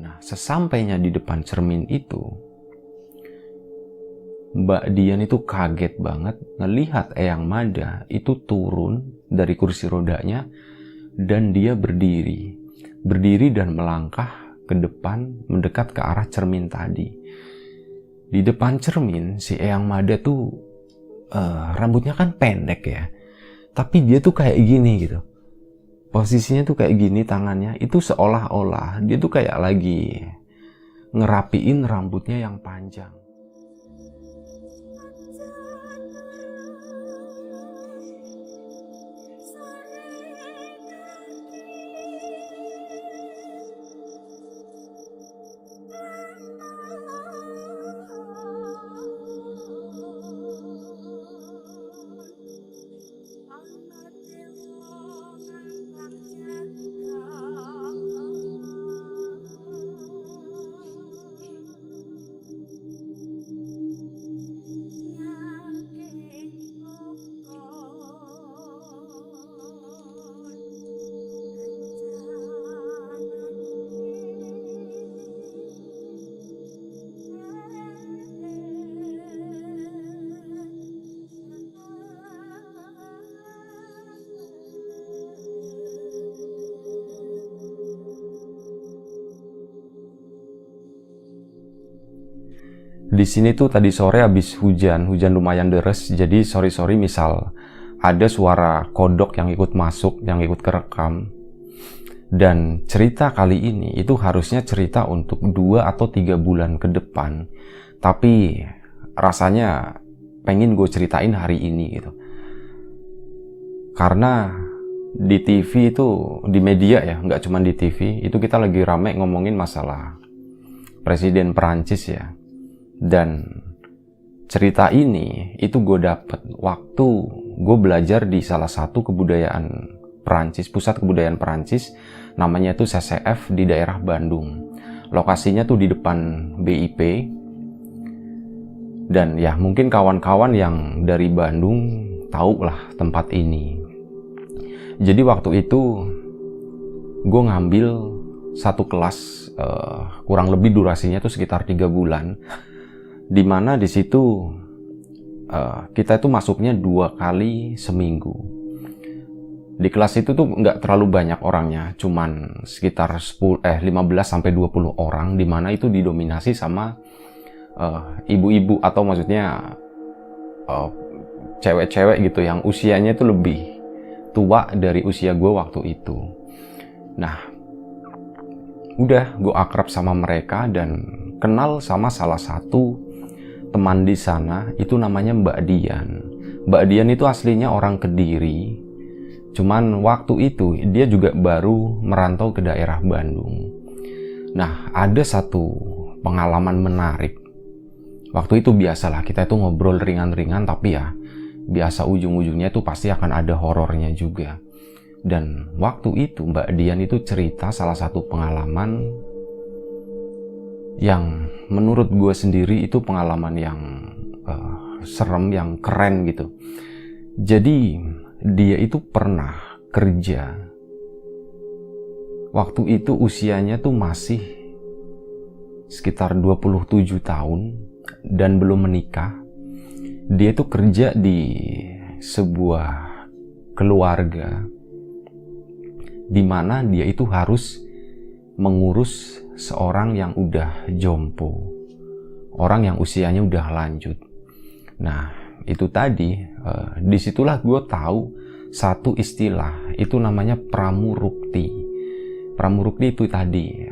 Nah, sesampainya di depan cermin itu, Mbak Dian itu kaget banget ngelihat Eyang Mada itu turun dari kursi rodanya dan dia berdiri dan melangkah ke depan mendekat ke arah cermin tadi. Di depan cermin si Eyang Mada tuh rambutnya kan pendek ya, tapi dia tuh kayak gini gitu. Posisinya tuh kayak gini, tangannya itu seolah-olah dia tuh kayak lagi ngerapiin rambutnya yang panjang. Di sini tuh tadi sore habis hujan lumayan deres, jadi sorry misal ada suara kodok yang ikut masuk, yang ikut kerekam. Dan cerita kali ini itu harusnya cerita untuk 2 atau 3 bulan ke depan, tapi rasanya pengen gue ceritain hari ini gitu. Karena di TV itu, di media ya, nggak cuma di TV, itu kita lagi rame ngomongin masalah Presiden Perancis ya. Dan cerita ini itu gue dapet waktu gue belajar di salah satu kebudayaan Perancis, pusat kebudayaan Perancis, namanya tuh CCF di daerah Bandung. Lokasinya tuh di depan BIP. Dan ya mungkin kawan-kawan yang dari Bandung tahu lah tempat ini. Jadi waktu itu gue ngambil satu kelas, kurang lebih durasinya tuh sekitar 3 bulan. Dimana di situ kita itu masuknya 2 kali seminggu. Di kelas itu tuh nggak terlalu banyak orangnya, cuman sekitar 15-20 orang, dimana itu didominasi sama ibu-ibu atau maksudnya cewek-cewek gitu yang usianya itu lebih tua dari usia gue waktu itu. Nah, udah gue akrab sama mereka dan kenal sama salah satu teman di sana, itu namanya Mbak Dian. Mbak Dian itu aslinya orang Kediri, cuman waktu itu dia juga baru merantau ke daerah Bandung. Nah, ada satu pengalaman menarik. Waktu itu biasalah kita itu ngobrol ringan-ringan, tapi ya biasa ujung-ujungnya itu pasti akan ada horornya juga. Dan waktu itu Mbak Dian itu cerita salah satu pengalaman yang menurut gue sendiri itu pengalaman yang serem, yang keren gitu. Jadi dia itu pernah kerja. Waktu itu usianya tuh masih sekitar 27 tahun dan belum menikah. Dia tuh kerja di sebuah keluarga di mana dia itu harus mengurus seorang yang udah jompo, orang yang usianya udah lanjut. Nah, itu tadi, disitulah gue tahu satu istilah, itu namanya pramurukti. Pramurukti itu tadi,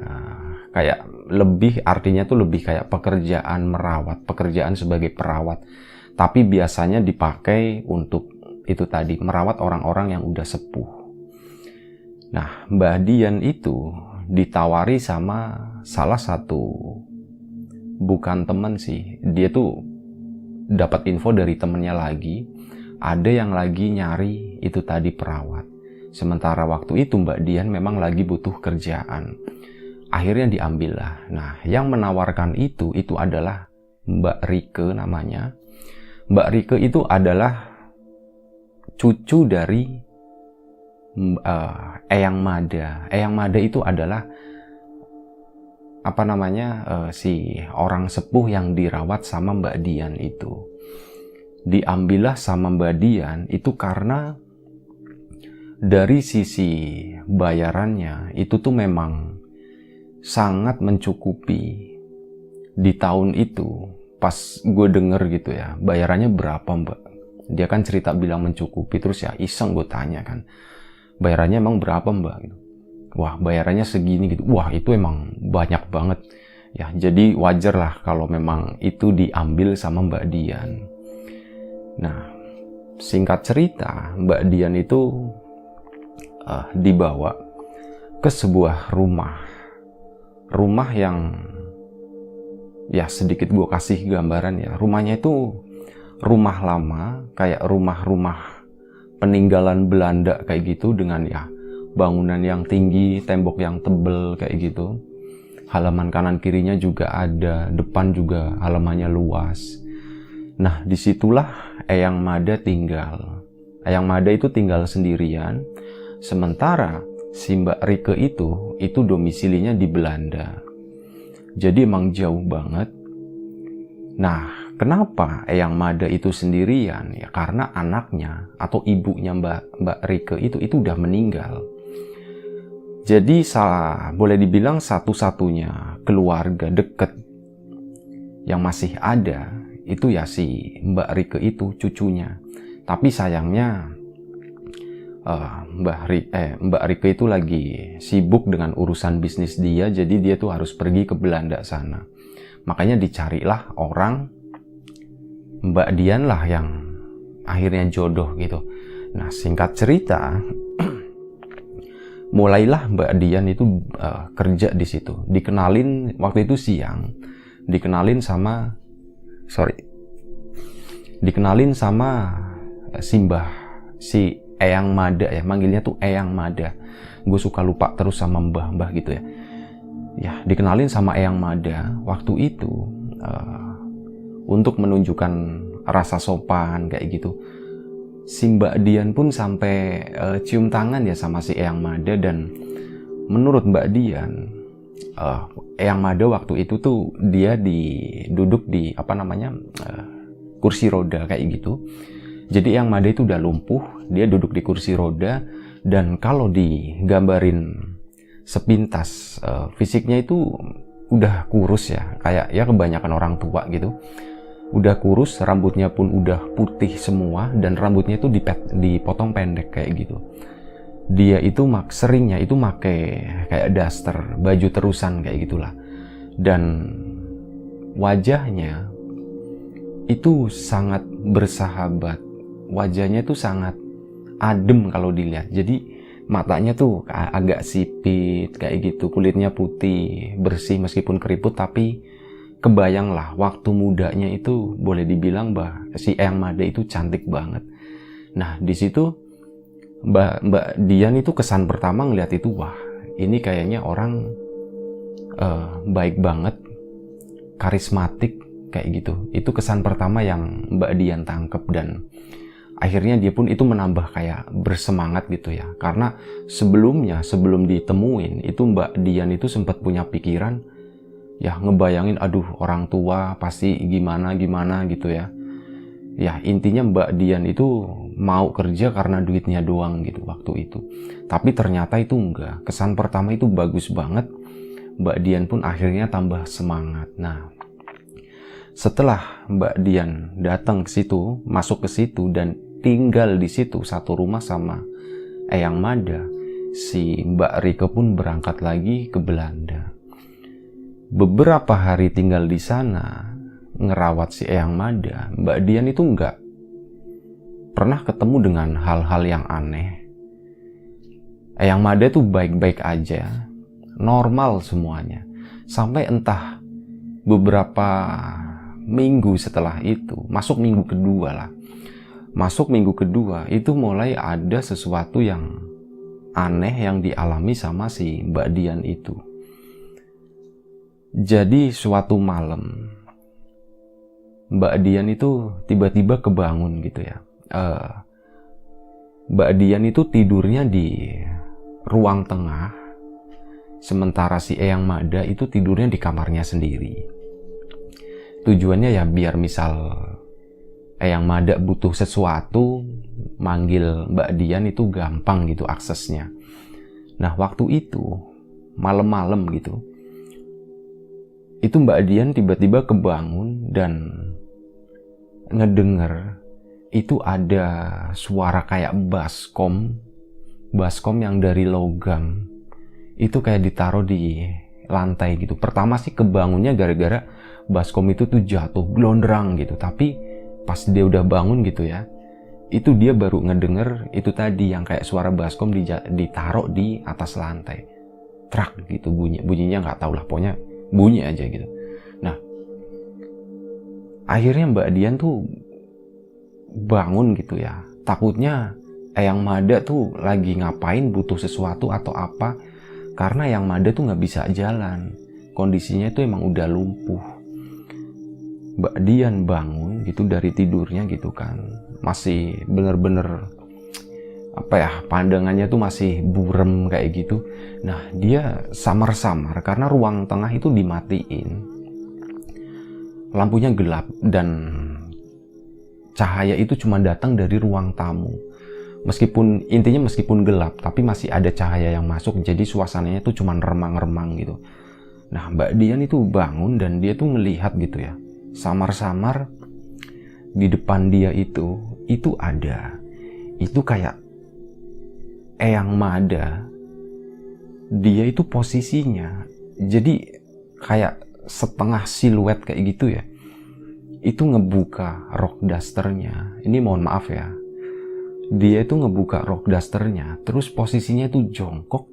kayak lebih, artinya tuh lebih kayak pekerjaan merawat, pekerjaan sebagai perawat. Tapi biasanya dipakai untuk itu tadi, merawat orang-orang yang udah sepuh. Nah, Mbak Dian itu ditawari sama salah satu, bukan temen sih, dia tuh dapat info dari temennya lagi, ada yang lagi nyari itu tadi perawat. Sementara waktu itu Mbak Dian memang lagi butuh kerjaan. Akhirnya diambil lah. Nah, yang menawarkan itu adalah Mbak Rike namanya. Mbak Rike itu adalah cucu dari Eyang Mada. Eyang Mada itu adalah si orang sepuh yang dirawat sama Mbak Dian itu. Diambillah sama Mbak Dian itu karena dari sisi bayarannya itu tuh memang sangat mencukupi. Di tahun itu pas gue denger gitu ya, bayarannya berapa Mbak? Dia kan cerita bilang mencukupi, terus ya iseng gue tanya kan, bayarannya emang berapa Mbak? Gitu. Wah, bayarannya segini gitu. Wah, itu emang banyak banget. Ya, jadi wajar lah kalau memang itu diambil sama Mbak Dian. Nah, singkat cerita, Mbak Dian itu dibawa ke sebuah rumah yang ya sedikit gue kasih gambaran ya. Rumahnya itu rumah lama, kayak rumah-rumah peninggalan Belanda kayak gitu, dengan ya bangunan yang tinggi, tembok yang tebel kayak gitu. Halaman kanan kirinya juga ada, depan juga halamannya luas. Nah, disitulah Eyang Mada tinggal. Eyang Mada itu tinggal sendirian, sementara si Mbak Rike itu domisilinya di Belanda. Jadi emang jauh banget. Nah, kenapa Eyang Mada itu sendirian? Ya karena anaknya atau ibunya Mbak Rike itu udah meninggal. Jadi boleh dibilang satu-satunya keluarga deket yang masih ada itu ya si Mbak Rike itu, cucunya. Tapi sayangnya Mbak Rike itu lagi sibuk dengan urusan bisnis dia, jadi dia tuh harus pergi ke Belanda sana. Makanya dicarilah orang Mbak Dian lah yang akhirnya jodoh gitu. Nah, singkat cerita, mulailah Mbak Dian itu kerja di situ. Dikenalin waktu itu siang, dikenalin sama si Eyang Mada ya, manggilnya tuh Eyang Mada. Gue suka lupa terus sama mbah-mbah gitu ya. Ya, dikenalin sama Eyang Mada waktu itu untuk menunjukkan rasa sopan kayak gitu. Si Mbak Dian pun sampai cium tangan ya sama si Eyang Mada, dan menurut Mbak Dian, Eyang Mada waktu itu tuh dia duduk di kursi roda kayak gitu. Jadi Eyang Mada itu udah lumpuh, dia duduk di kursi roda, dan kalau digambarin sepintas fisiknya itu udah kurus ya, kayak ya kebanyakan orang tua gitu. Udah kurus, rambutnya pun udah putih semua, dan rambutnya itu dipotong pendek kayak gitu. Dia itu seringnya itu make kayak daster, baju terusan kayak gitulah. Dan wajahnya itu sangat bersahabat. Wajahnya tuh sangat adem kalau dilihat. Jadi matanya tuh agak sipit kayak gitu, kulitnya putih, bersih meskipun keriput, tapi kebayang lah waktu mudanya itu boleh dibilang si Eyang Mada itu cantik banget. Nah, di situ Mbak Dian itu kesan pertama ngeliat itu, wah ini kayaknya orang baik banget, karismatik kayak gitu. Itu kesan pertama yang Mbak Dian tangkep, dan akhirnya dia pun itu menambah kayak bersemangat gitu ya. Karena sebelum ditemuin itu Mbak Dian itu sempat punya pikiran ya, ngebayangin aduh orang tua pasti gimana gitu ya. Ya intinya Mbak Dian itu mau kerja karena duitnya doang gitu waktu itu. Tapi ternyata itu enggak. Kesan pertama itu bagus banget. Mbak Dian pun akhirnya tambah semangat. Nah, setelah Mbak Dian datang ke situ, masuk ke situ dan tinggal di situ satu rumah sama Eyang Mada, si Mbak Rike pun berangkat lagi ke Belanda. Beberapa hari tinggal di sana, ngerawat si Eyang Mada, Mbak Dian itu nggak pernah ketemu dengan hal-hal yang aneh. Eyang Mada tuh baik-baik aja, normal semuanya. Sampai entah beberapa minggu setelah itu, masuk minggu kedua itu mulai ada sesuatu yang aneh yang dialami sama si Mbak Dian itu. Jadi suatu malam Mbak Dian itu tiba-tiba kebangun gitu ya. Mbak Dian itu tidurnya di ruang tengah, Sementara si Eyang Mada itu tidurnya di kamarnya sendiri. Tujuannya ya biar misal Eyang Mada butuh sesuatu, manggil Mbak Dian itu gampang gitu aksesnya. Nah waktu itu, malam-malam gitu, itu Mbak Dian tiba-tiba kebangun dan ngedenger itu ada suara kayak baskom yang dari logam. Itu kayak ditaruh di lantai gitu. Pertama sih kebangunnya gara-gara baskom itu tuh jatuh glondrang gitu. Tapi pas dia udah bangun gitu ya, itu dia baru ngedenger itu tadi yang kayak suara baskom ditaruh di atas lantai. Trak gitu bunyinya nggak tahu lah, pokoknya bunyi aja gitu. Nah akhirnya Mbak Dian tuh bangun gitu ya. Takutnya Eyang Mada tuh lagi ngapain, butuh sesuatu atau apa. Karena Eyang Mada tuh nggak bisa jalan, kondisinya itu emang udah lumpuh. Mbak Dian bangun gitu dari tidurnya gitu kan, masih bener-bener pandangannya tuh masih burem kayak gitu. Nah dia samar-samar karena ruang tengah itu dimatiin, lampunya gelap dan cahaya itu cuma datang dari ruang tamu. Meskipun gelap, tapi masih ada cahaya yang masuk, jadi suasananya tuh cuma remang-remang gitu. Nah Mbak Dian itu bangun dan dia tuh ngelihat gitu ya, samar-samar di depan dia itu ada, itu kayak Eyang Mada. Dia itu posisinya jadi kayak setengah siluet kayak gitu ya. Itu ngebuka rok dasternya. Ini mohon maaf ya, dia itu ngebuka rok dasternya, terus posisinya itu jongkok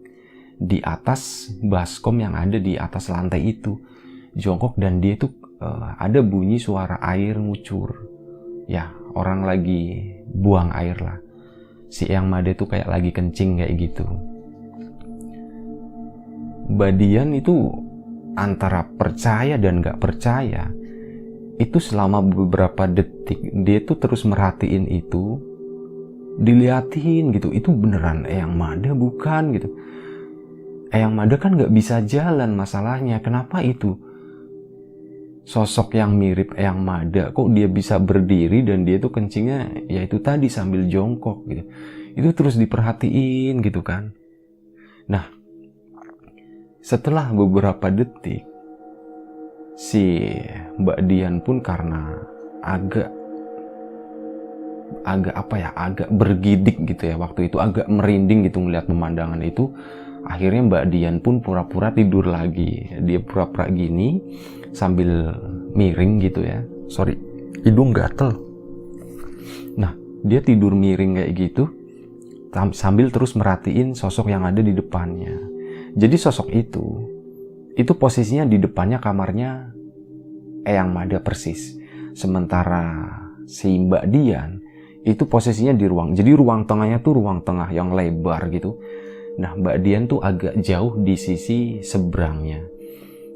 di atas baskom yang ada di atas lantai itu. Jongkok dan dia itu ada bunyi suara air ngucur. Ya, orang lagi buang air lah. Si Eyang Mada itu kayak lagi kencing kayak gitu. Mbak Dian itu antara percaya dan gak percaya. Itu selama beberapa detik dia tuh terus merhatiin itu, diliatin gitu, itu beneran Eyang Mada bukan gitu. Eyang Mada kan gak bisa jalan, masalahnya kenapa itu sosok yang mirip Eyang Mada kok dia bisa berdiri dan dia tuh kencingnya ya itu tadi sambil jongkok gitu. Itu terus diperhatiin gitu kan. Nah setelah beberapa detik, si Mbak Dian pun karena agak bergidik gitu ya, waktu itu agak merinding gitu ngeliat pemandangan itu. Akhirnya Mbak Dian pun pura-pura tidur lagi. Dia pura-pura gini sambil miring gitu ya. Sorry, hidung gatel. Nah dia tidur miring kayak gitu sambil terus merhatiin sosok yang ada di depannya. Jadi sosok itu posisinya di depannya kamarnya Eyang Mada persis. Sementara si Mbak Dian itu posisinya di jadi ruang tengahnya tuh ruang tengah yang lebar gitu. Nah Mbak Dian tuh agak jauh di sisi seberangnya.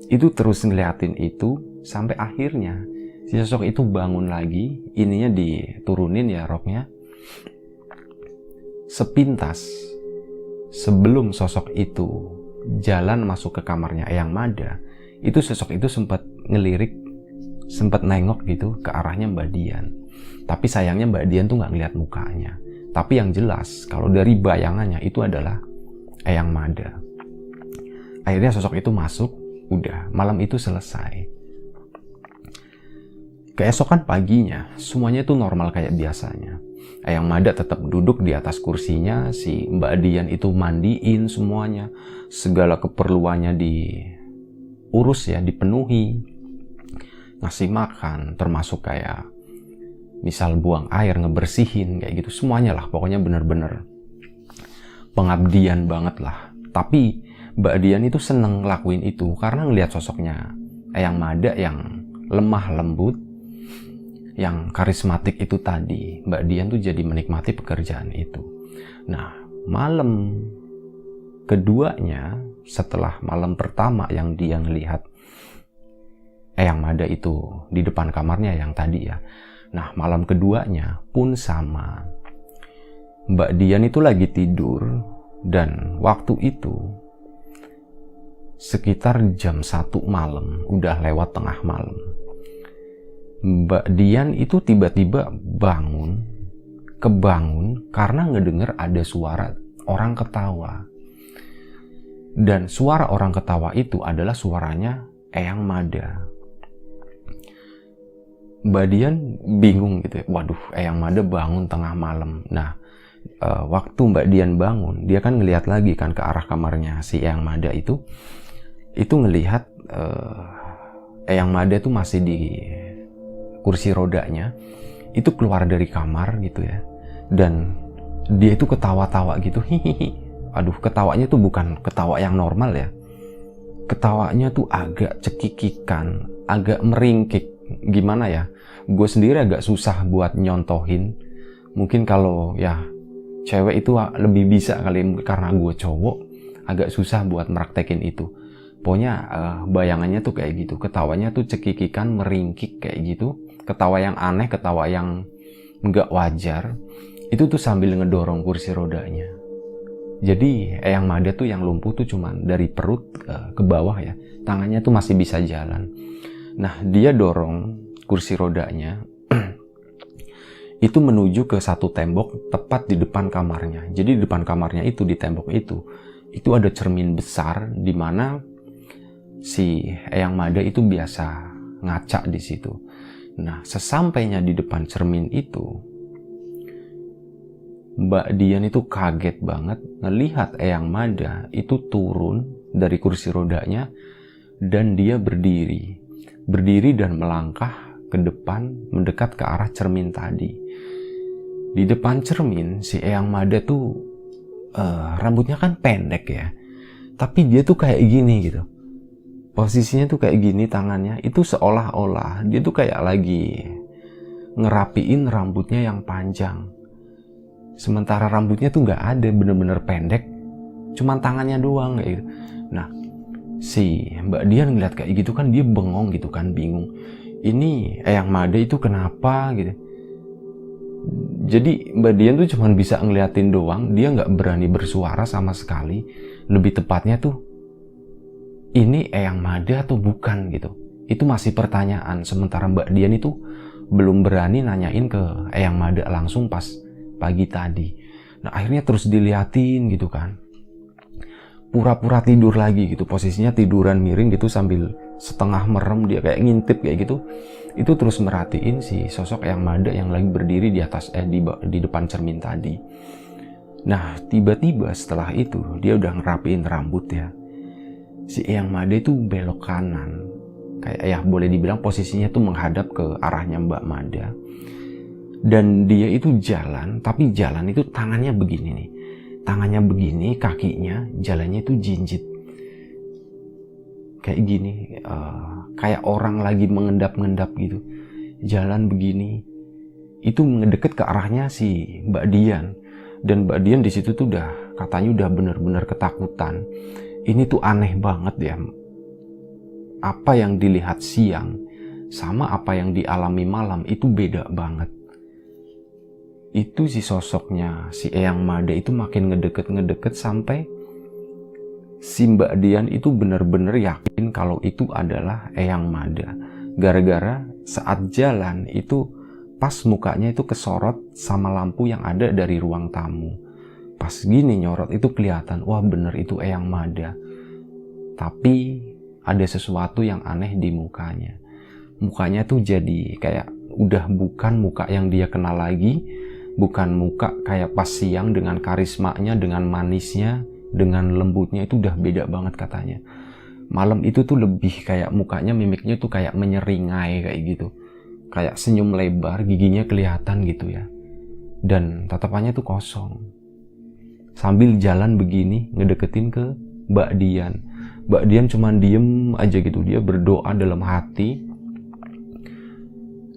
Itu terus ngeliatin itu sampai akhirnya si sosok itu bangun lagi, ininya diturunin ya roknya. Sepintas sebelum sosok itu jalan masuk ke kamarnya Eyang Mada, itu sosok itu sempat ngelirik, sempat nengok gitu ke arahnya Mbak Dian. Tapi sayangnya Mbak Dian tuh nggak ngeliat mukanya. Tapi yang jelas kalau dari bayangannya itu adalah Eyang Mada. Akhirnya sosok itu masuk, udah malam itu selesai. Keesokan paginya semuanya tuh normal kayak biasanya. Eyang Mada tetap duduk di atas kursinya, si Mbak Dian itu mandiin semuanya, segala keperluannya diurus ya, dipenuhi, ngasih makan, termasuk kayak misal buang air, ngebersihin kayak gitu, semuanya lah, pokoknya bener-bener pengabdian banget lah. Tapi Mbak Dian itu seneng ngelakuin itu karena ngelihat sosoknya Eyang Mada yang lemah lembut, yang karismatik itu tadi. Mbak Dian tuh jadi menikmati pekerjaan itu. Nah, malam keduanya setelah malam pertama yang dia ngelihat Eyang Mada itu di depan kamarnya yang tadi ya. Nah, malam keduanya pun sama. Mbak Dian itu lagi tidur dan waktu itu sekitar jam 1 malam, udah lewat tengah malam. Mbak Dian itu tiba-tiba kebangun karena ngedenger ada suara orang ketawa. Dan suara orang ketawa itu adalah suaranya Eyang Mada. Mbak Dian bingung gitu ya, waduh, Eyang Mada bangun tengah malam. Nah, waktu Mbak Dian bangun, dia kan ngelihat lagi kan ke arah kamarnya si Eyang Mada itu ngelihat Eyang Mada tuh masih di kursi rodanya, itu keluar dari kamar gitu ya, dan dia itu ketawa-tawa gitu, hihihi. Aduh, ketawanya tuh bukan ketawa yang normal ya, ketawanya tuh agak cekikikan, agak meringkik. Gimana ya, gue sendiri agak susah buat nyontohin. Mungkin kalau ya cewek itu lebih bisa kali, karena gue cowok agak susah buat meraktekin itu. Pokoknya bayangannya tuh kayak gitu, ketawanya tuh cekikikan, meringkik kayak gitu, ketawa yang aneh, ketawa yang nggak wajar. Itu tuh sambil ngedorong kursi rodanya. Jadi Eyang Mada tuh yang lumpuh tuh cuman dari perut ke bawah ya, tangannya tuh masih bisa jalan. Nah, dia dorong kursi rodanya itu menuju ke satu tembok tepat di depan kamarnya. Jadi di depan kamarnya itu, di tembok itu ada cermin besar di mana si Eyang Mada itu biasa ngaca di situ. Nah, sesampainya di depan cermin itu, Mbak Dian itu kaget banget ngelihat Eyang Mada itu turun dari kursi rodanya dan dia berdiri dan melangkah ke depan mendekat ke arah cermin tadi. Di depan cermin si Eyang Mada tuh rambutnya kan pendek ya, tapi dia tuh kayak gini gitu. Posisinya tuh kayak gini, tangannya itu seolah-olah dia tuh kayak lagi ngerapiin rambutnya yang panjang. Sementara rambutnya tuh nggak ada, bener-bener pendek, cuman tangannya doang kayak gitu. Nah, si Mbak Dian ngeliat kayak gitu kan, dia bengong gitu kan, bingung. Ini Eyang Mada itu kenapa gitu. Jadi Mbak Dian tuh cuman bisa ngeliatin doang, dia nggak berani bersuara sama sekali. Lebih tepatnya tuh, ini Eyang Mada atau bukan gitu. Itu masih pertanyaan. Sementara Mbak Dian itu belum berani nanyain ke Eyang Mada langsung pas pagi tadi. Nah, akhirnya terus diliatin gitu kan. Pura-pura tidur lagi gitu. Posisinya tiduran miring gitu sambil setengah merem, dia kayak ngintip kayak gitu. Itu terus merhatiin si sosok Eyang Mada yang lagi berdiri di atas di depan cermin tadi. Nah, tiba-tiba setelah itu dia udah ngerapiin rambut ya. Si Eyang Mada itu belok kanan. Kayak ya boleh dibilang posisinya tuh menghadap ke arahnya Mbak Mada. Dan dia itu jalan, tapi jalan itu tangannya begini nih. Tangannya begini, kakinya, jalannya itu jinjit. Kayak gini, kayak orang lagi mengendap-ngendap gitu. Jalan begini. Itu ngedeket ke arahnya si Mbak Dian. Dan Mbak Dian di situ tuh udah katanya udah bener-bener ketakutan. Ini tuh aneh banget ya. Apa yang dilihat siang sama apa yang dialami malam itu beda banget. Itu si sosoknya si Eyang Mada itu makin ngedeket sampai si Mbak Dian itu bener-bener yakin kalau itu adalah Eyang Mada. Gara-gara saat jalan itu pas mukanya itu kesorot sama lampu yang ada dari ruang tamu. Pas gini nyorot itu kelihatan, wah bener itu Eyang Mada. Tapi ada sesuatu yang aneh di mukanya. Mukanya tuh jadi kayak udah bukan muka yang dia kenal lagi. Bukan muka kayak pas siang dengan karismanya, dengan manisnya, dengan lembutnya, itu udah beda banget katanya. Malam itu tuh lebih kayak mukanya, mimiknya tuh kayak menyeringai kayak gitu. Kayak senyum lebar, giginya kelihatan gitu ya. Dan tatapannya tuh kosong. Sambil jalan begini, ngedeketin ke Mbak Dian. Mbak Dian cuman diem aja gitu, dia berdoa dalam hati.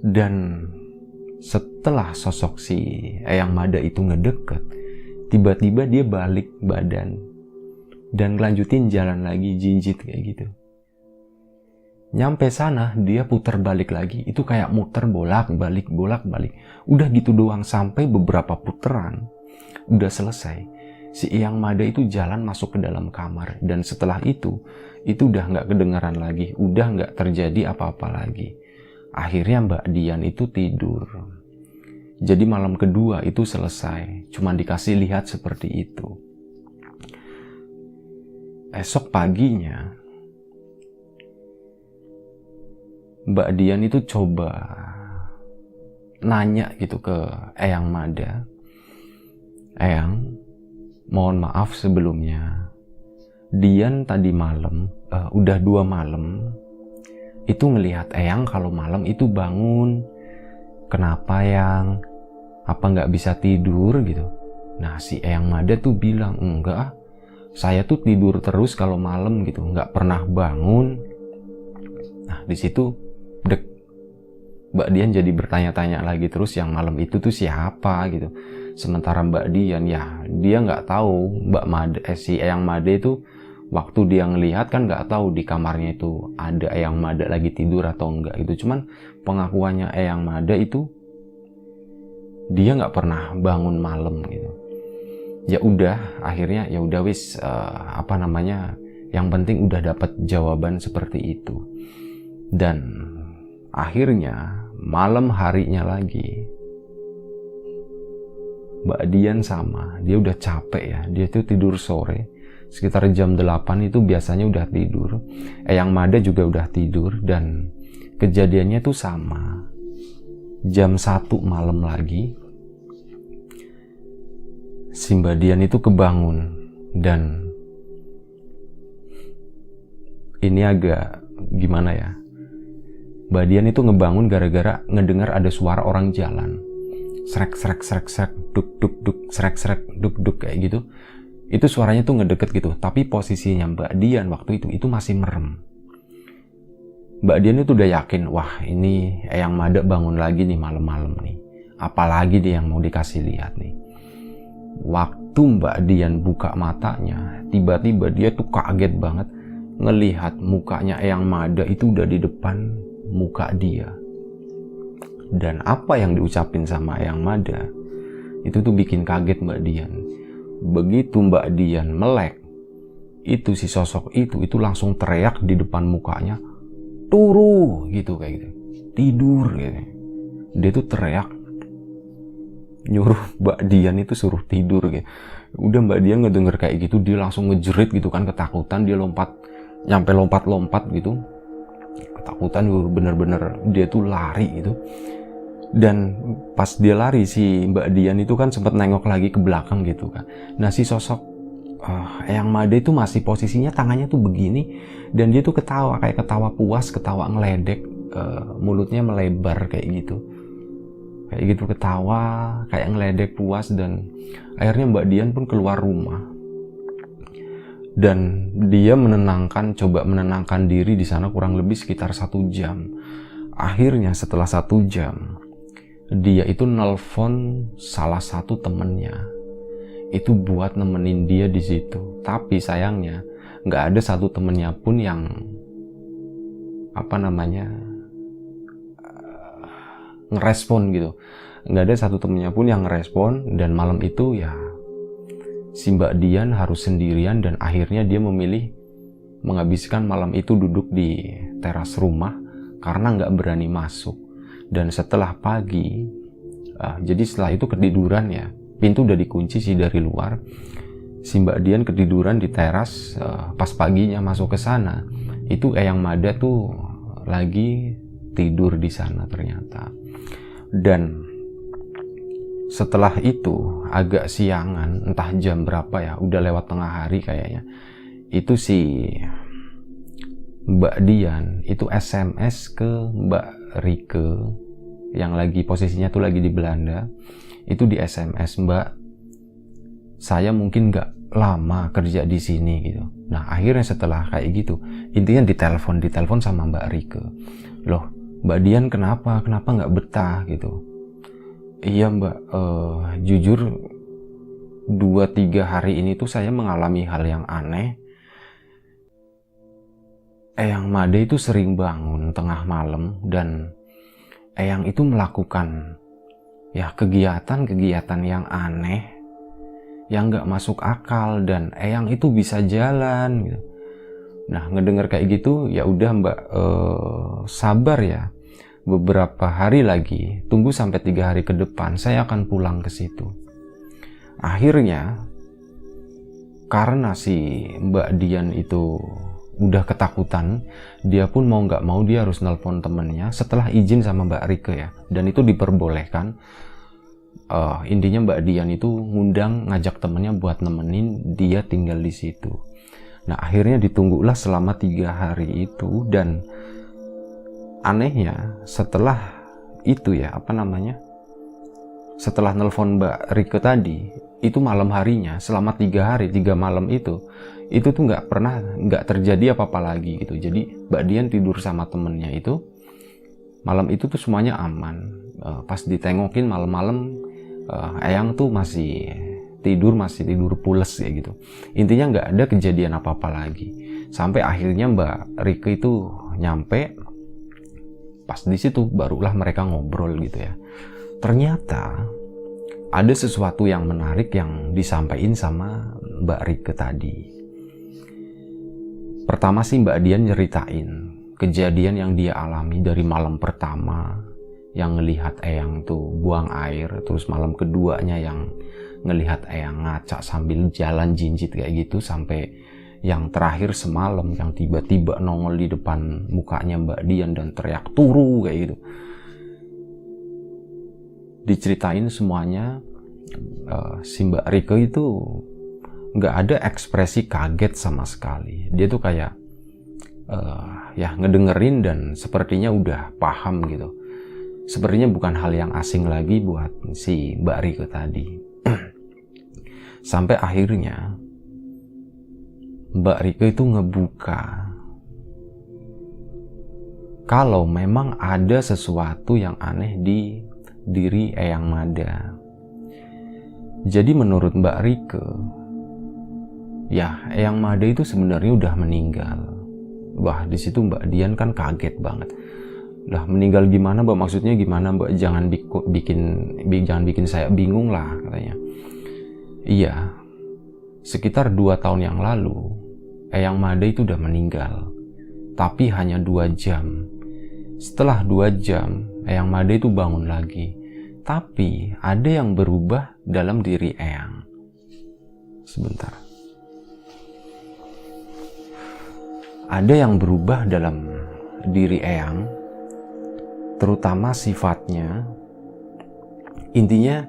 Dan setelah sosok si Eyang Mada itu ngedeket, tiba-tiba dia balik badan dan ngelanjutin jalan lagi jinjit kayak gitu. Nyampe sana dia putar balik lagi, itu kayak muter bolak-balik. Udah gitu doang sampai beberapa putaran udah selesai. si Eyang Mada itu jalan masuk ke dalam kamar. Dan setelah itu udah nggak kedengaran lagi, udah nggak terjadi apa-apa lagi. Akhirnya Mbak Dian itu tidur. Jadi malam kedua itu selesai, cuma dikasih lihat seperti itu. Esok paginya, Mbak Dian itu coba nanya gitu ke Eyang Mada. Eyang, mohon maaf sebelumnya. Dian tadi malam, udah 2 malam, itu ngelihat Eyang kalau malam itu bangun. Kenapa Yang? Apa nggak bisa tidur gitu? Nah si Eyang Mada tuh bilang, enggak, saya tuh tidur terus kalau malam gitu, nggak pernah bangun. Nah di situ Mbak Dian jadi bertanya-tanya lagi terus, yang malam itu tuh siapa gitu. Sementara Mbak Dian ya dia nggak tahu si Eyang Mada itu waktu dia ngelihat kan nggak tahu di kamarnya itu ada Eyang Mada lagi tidur atau enggak gitu. Cuman pengakuannya Eyang Mada itu dia nggak pernah bangun malam gitu. Ya udah, akhirnya ya udah wis, yang penting udah dapat jawaban seperti itu. Dan akhirnya malam harinya lagi Mbak Dian sama, dia udah capek ya, dia tuh tidur sore sekitar jam 8 itu biasanya udah tidur. Eyang Mada juga udah tidur, dan kejadiannya tuh sama. Jam 1 malam lagi si Mbak Dian itu kebangun, dan ini agak gimana ya, Mbak Dian itu ngebangun gara-gara ngedengar ada suara orang jalan. Srek, srek, srek, srek, duk, duk, duk, srek, srek, duk, duk, kayak gitu. Itu suaranya tuh ngedeket gitu. Tapi posisinya Mbak Dian waktu itu masih merem. Mbak Dian itu udah yakin, wah ini Eyang Mada bangun lagi nih malam-malam nih. Apalagi dia yang mau dikasih lihat nih. Waktu Mbak Dian buka matanya, tiba-tiba dia tuh kaget banget ngelihat mukanya Eyang Mada itu udah di depan muka dia. Dan apa yang diucapin sama Eyang Mada itu tuh bikin kaget Mbak Dian. Begitu Mbak Dian melek, itu si sosok itu langsung teriak di depan mukanya, "Turu!" gitu, kayak gitu. Tidur gitu. Dia tuh teriak nyuruh Mbak Dian itu suruh tidur gitu. Udah Mbak Dian ngedenger kayak gitu, dia langsung ngejerit gitu kan, ketakutan. Dia nyampe lompat-lompat gitu, ketakutan, bener-bener dia tuh lari gitu. Dan pas dia lari, si Mbak Dian itu kan sempat nengok lagi ke belakang gitu kan. Nah si sosok Eyang Mada itu masih posisinya tangannya tuh begini, dan dia tuh ketawa, kayak ketawa puas, ketawa ngeledek, mulutnya melebar kayak gitu. Kayak gitu ketawa, kayak ngeledek puas. Dan akhirnya Mbak Dian pun keluar rumah. Dan dia coba menenangkan diri di sana kurang lebih sekitar 1 jam. Akhirnya setelah 1 jam, dia itu nelpon salah satu temennya. Itu buat nemenin dia di situ. Tapi sayangnya nggak ada satu temennya pun yang ngerespon gitu. Nggak ada satu temennya pun yang ngerespon. Dan malam itu ya si Mbak Dian harus sendirian, dan akhirnya dia memilih menghabiskan malam itu duduk di teras rumah karena nggak berani masuk. Dan setelah pagi, jadi setelah itu ketiduran ya, pintu udah dikunci sih dari luar. Si Mbak Dian ketiduran di teras. Pas paginya masuk ke sana, itu Eyang Mada tuh lagi tidur di sana ternyata. Dan setelah itu agak siangan, entah jam berapa ya, udah lewat tengah hari kayaknya, itu si Mbak Dian itu SMS ke Mbak Rike yang lagi posisinya tuh lagi di Belanda. Itu di SMS, "Mbak, saya mungkin nggak lama kerja di sini," gitu. Nah akhirnya setelah kayak gitu, intinya ditelepon sama Mbak Rike. "Loh Mbak Dian kenapa nggak betah gitu?" "Iya Mbak, jujur 2-3 hari ini tuh saya mengalami hal yang aneh. Eyang Mada itu sering bangun tengah malam, dan Eyang itu melakukan ya kegiatan yang aneh, yang nggak masuk akal dan Eyang itu bisa jalan gitu. Nah, ngedenger kayak gitu, ya udah Mbak, sabar ya. Beberapa hari lagi, tunggu sampai 3 hari ke depan, saya akan pulang ke situ. Akhirnya, karena si Mbak Dian itu udah ketakutan, dia pun mau nggak mau dia harus nelpon temennya setelah izin sama Mbak Rike ya. Dan itu diperbolehkan. Intinya Mbak Dian itu ngajak temennya buat nemenin dia tinggal di situ. Nah, akhirnya ditunggulah selama 3 hari itu, dan anehnya setelah itu ya, setelah nelpon Mbak Rike tadi, itu malam harinya selama 3 hari 3 malam itu tuh nggak terjadi apa-apa lagi gitu. Jadi Mbak Dian tidur sama temennya itu, malam itu tuh semuanya aman. Pas ditengokin malam-malam, Eyang tuh masih tidur pules ya gitu. Intinya nggak ada kejadian apa-apa lagi. Sampai akhirnya Mbak Rike itu nyampe. Pas di situ barulah mereka ngobrol gitu ya. Ternyata ada sesuatu yang menarik yang disampaikan sama Mbak Rike tadi. Pertama sih Mbak Dian nyeritain kejadian yang dia alami dari malam pertama yang ngelihat Eyang tuh buang air, terus malam keduanya yang ngelihat Eyang ngacak sambil jalan jinjit kayak gitu, sampai yang terakhir semalam yang tiba-tiba nongol di depan mukanya Mbak Dian dan teriak turu kayak gitu. Diceritain semuanya, si Mbak Rike itu nggak ada ekspresi kaget sama sekali. Dia tuh kayak ya ngedengerin dan sepertinya udah paham gitu. Sepertinya bukan hal yang asing lagi buat si Mbak Rike tadi. Sampai akhirnya Mbak Rike itu ngebuka kalau memang ada sesuatu yang aneh di diri Eyang Mada. Jadi menurut Mbak Rike, ya Eyang Mada itu sebenarnya udah meninggal. Wah, di situ Mbak Dian kan kaget banget. Lah, meninggal gimana Mbak? Maksudnya gimana Mbak? Jangan bikin saya bingung lah, katanya. Iya, sekitar 2 tahun yang lalu Eyang Mada itu udah meninggal, tapi hanya 2 jam. Setelah 2 jam Eyang Mada itu bangun lagi, tapi ada yang berubah dalam diri Eyang. Sebentar. Ada yang berubah dalam diri Eyang, terutama sifatnya. Intinya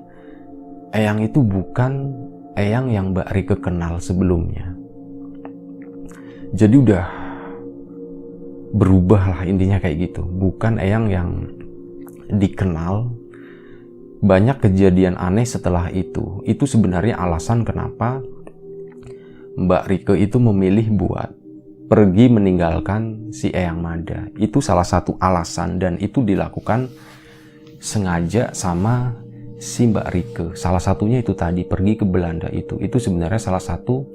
Eyang itu bukan Eyang yang Mbak Rike kenal sebelumnya. Jadi udah berubah lah intinya kayak gitu. Bukan Eyang yang dikenal. Banyak kejadian aneh setelah itu. Itu sebenarnya alasan kenapa Mbak Rike itu memilih buat pergi meninggalkan si Eyang Mada. Itu salah satu alasan, dan itu dilakukan sengaja sama si Mbak Rike. Salah satunya itu tadi, pergi ke Belanda itu sebenarnya salah satu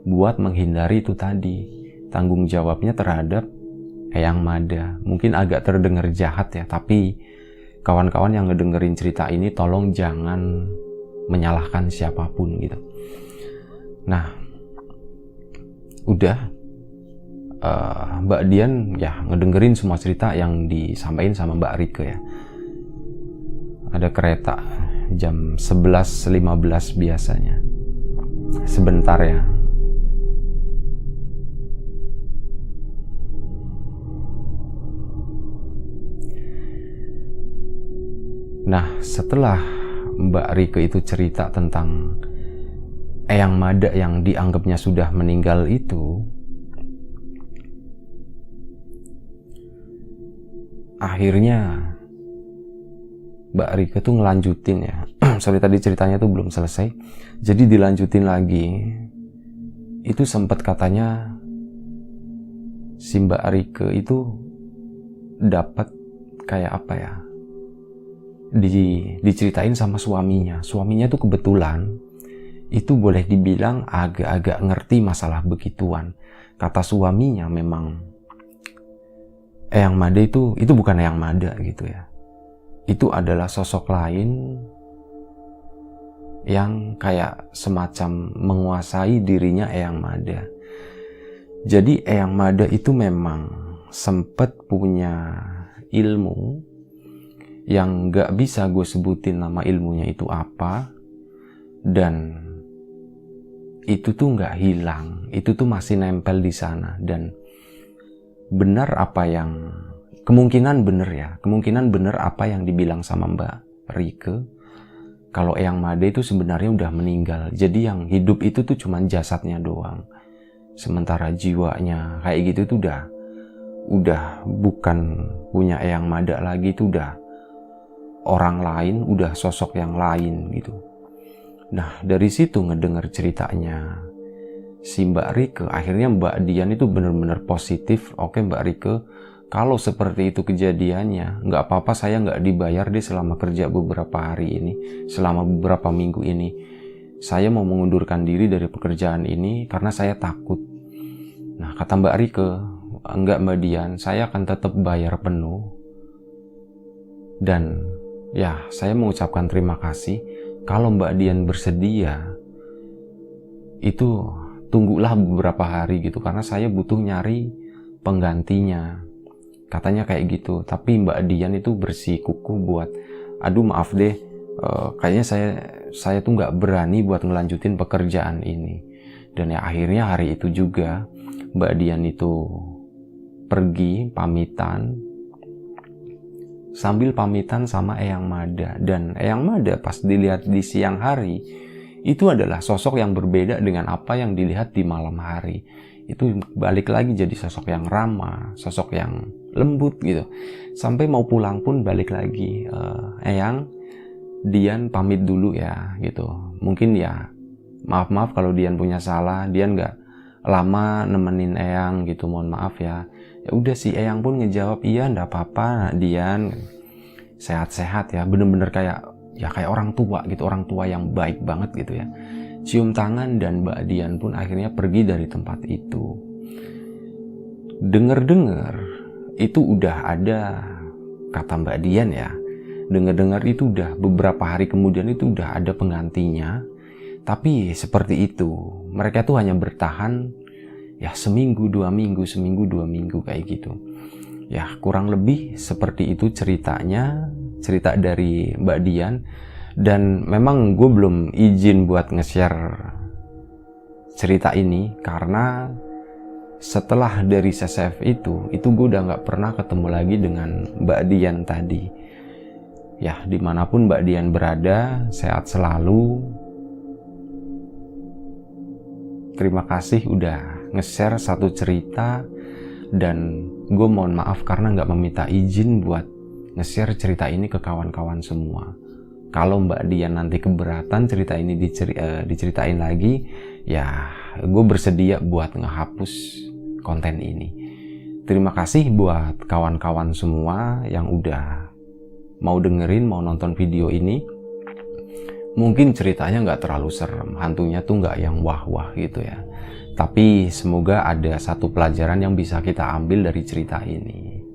buat menghindari itu tadi, tanggung jawabnya terhadap Eyang Mada. Mungkin agak terdengar jahat ya, tapi kawan-kawan yang ngedengerin cerita ini tolong jangan menyalahkan siapapun gitu. Nah, udah Mbak Dian ya ngedengerin semua cerita yang disampaikan sama Mbak Rike ya. Ada kereta jam 11.15 biasanya. Sebentar ya. Nah, setelah Mbak Rike itu cerita tentang Eyang Mada yang dianggapnya sudah meninggal itu, akhirnya Mbak Rike tuh ngelanjutin ya. Sorry, tadi ceritanya tuh belum selesai. Jadi dilanjutin lagi. Itu sempat katanya si Mbak Rike itu dapat kayak apa ya, diceritain sama suaminya. Suaminya tuh kebetulan itu boleh dibilang agak-agak ngerti masalah begituan. Kata suaminya memang Eyang Mada itu bukan Eyang Mada gitu ya. Itu adalah sosok lain yang kayak semacam menguasai dirinya Eyang Mada. Jadi Eyang Mada itu memang sempat punya ilmu yang gak bisa gue sebutin nama ilmunya itu apa, dan itu tuh gak hilang, itu tuh masih nempel di sana. Dan benar apa yang kemungkinan benar apa yang dibilang sama Mbak Rieke, kalau Eyang Mada itu sebenarnya udah meninggal. Jadi yang hidup itu tuh cuman jasadnya doang, sementara jiwanya kayak gitu tuh udah bukan punya Eyang Mada lagi, itu udah orang lain, udah sosok yang lain gitu. Nah, dari situ ngedenger ceritanya si Mbak Rieke, akhirnya Mbak Dian itu bener-bener positif. Oke Mbak Rieke, kalau seperti itu kejadiannya, nggak apa-apa, saya nggak dibayar deh selama kerja beberapa hari ini, selama beberapa minggu ini. Saya mau mengundurkan diri dari pekerjaan ini karena saya takut. Nah, kata Mbak Rieke, enggak Mbak Dian, saya akan tetap bayar penuh. Dan ya, saya mengucapkan terima kasih. Kalau Mbak Dian bersedia, itu tunggulah beberapa hari gitu, karena saya butuh nyari penggantinya. Katanya kayak gitu. Tapi Mbak Dian itu bersikukuh buat, aduh maaf deh, kayaknya saya tuh nggak berani buat ngelanjutin pekerjaan ini. Dan ya akhirnya hari itu juga Mbak Dian itu pergi pamitan, sambil pamitan sama Eyang Mada. Dan Eyang Mada pas dilihat di siang hari, itu adalah sosok yang berbeda dengan apa yang dilihat di malam hari. Itu balik lagi jadi sosok yang ramah, sosok yang lembut gitu. Sampai mau pulang pun balik lagi, Eyang, Dian pamit dulu ya gitu. Mungkin ya maaf kalau Dian punya salah, Dian nggak lama nemenin Eyang gitu, mohon maaf ya. Ya udah, si Eyang pun ngejawab, iya ndak apa-apa Dian, sehat-sehat ya. Bener-bener kayak orang tua gitu, orang tua yang baik banget gitu ya. Cium tangan, dan Mbak Dian pun akhirnya pergi dari tempat itu. Dengar-dengar itu udah ada, kata Mbak Dian ya, dengar-dengar itu udah beberapa hari kemudian itu udah ada penggantinya. Tapi seperti itu, mereka tuh hanya bertahan ya seminggu dua minggu kayak gitu. Ya kurang lebih seperti itu ceritanya, cerita dari Mbak Dian. Dan memang gue belum izin buat nge-share cerita ini, karena setelah dari CCF itu gue udah gak pernah ketemu lagi dengan Mbak Dian tadi. Ya dimanapun Mbak Dian berada, sehat selalu. Terima kasih udah nge-share satu cerita, dan gue mohon maaf karena gak meminta izin buat nge-share cerita ini ke kawan-kawan semua. Kalau Mbak Dian nanti keberatan cerita ini diceritain lagi, ya gue bersedia buat ngehapus konten ini. Terima kasih buat kawan-kawan semua yang udah mau dengerin, mau nonton video ini. Mungkin ceritanya nggak terlalu serem, hantunya tuh nggak yang wah-wah gitu ya. Tapi semoga ada satu pelajaran yang bisa kita ambil dari cerita ini.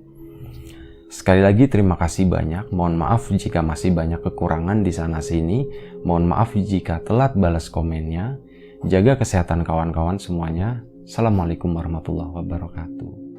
Sekali lagi terima kasih banyak. Mohon maaf jika masih banyak kekurangan di sana sini. Mohon maaf jika telat balas komennya. Jaga kesehatan kawan-kawan semuanya. Assalamualaikum warahmatullahi wabarakatuh.